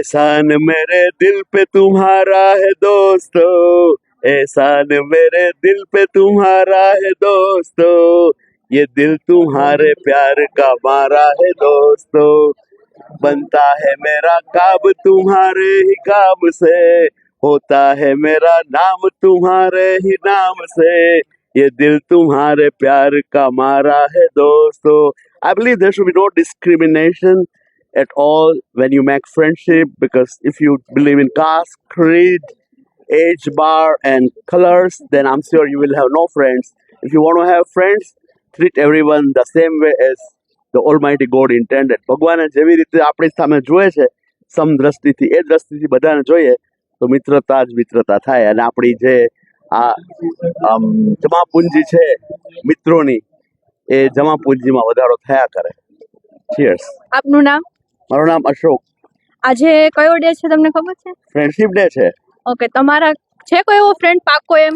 एहसान मेरे दिल पे तुम्हारा है दोस्तों, एहसान मेरे दिल पे तुम्हारा है दोस्तों, ये दिल तुम्हारे प्यार का मारा है दोस्तों, बनता है मेरा काम तुम्हारे ही काम से, होता है मेरा नाम तुम्हारे ही नाम से, ये दिल तुम्हारे प्यार का मारा है दोस्तों. I believe there should be no discrimination at all when you make friendship, because if you believe in caste, creed, age bar and colors, then I'm sure you will have no friends. If you want to have friends, treat everyone the same way as the Almighty God intended. ભગવાને જેવી રીતે આપણી સામે જોયે છે સમદ્રષ્ટિથી, એ દ્રષ્ટિથી બધાને જોઈએ તો મિત્રતા જ મિત્રતા થાય. અને આપણી જે આ જમાપુંજી છે મિત્રોની, એ જમાપુંજીમાં વધારો થયા કરે. ચીયર્સ. આપનું નામ? મારું નામ અશોક. આજે કયો ડે છે તમને ખબર છે? ફ્રેન્ડશિપ ડે છે. ઓકે, તમારા છે કોઈ એવો ફ્રેન્ડ પાકો એમ?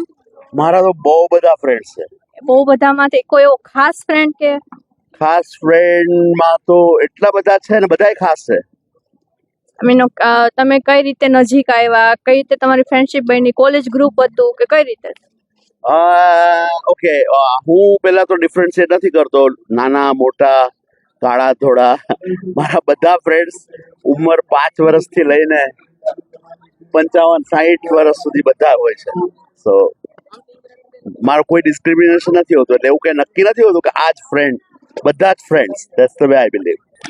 મારા તો બહુ બધા ફ્રેન્ડ્સ છે. બહુ બધામાંથી કોઈ એવો ખાસ ફ્રેન્ડ કે? ખાસ ફ્રેન્ડમાં તો એટલા બધા છે ને, બધાય ખાસ છે. તમે કઈ રીતે નજીક આવ્યા, કઈ રીતે તમારી ફ્રેન્ડશિપ બની, કોલેજ ગ્રુપ હતું કે કઈ રીતે? ઓકે, હું પહેલા તો ડિફરન્શિએટ નથી કરતો નાના મોટા, કાળા ધોળા. મારા બધા ફ્રેન્ડ્સ ઉંમર 5 વર્ષથી લઈને 55-60 વર્ષ સુધી બધા હોય છે. સો મારો કોઈ ડિસ્ક્રિમિનેશન નથી હોતું, એટલે એવું કંઈ નક્કી નથી હોતું કે આ જ ફ્રેન્ડ. બધા જ friends. That's the way I believe.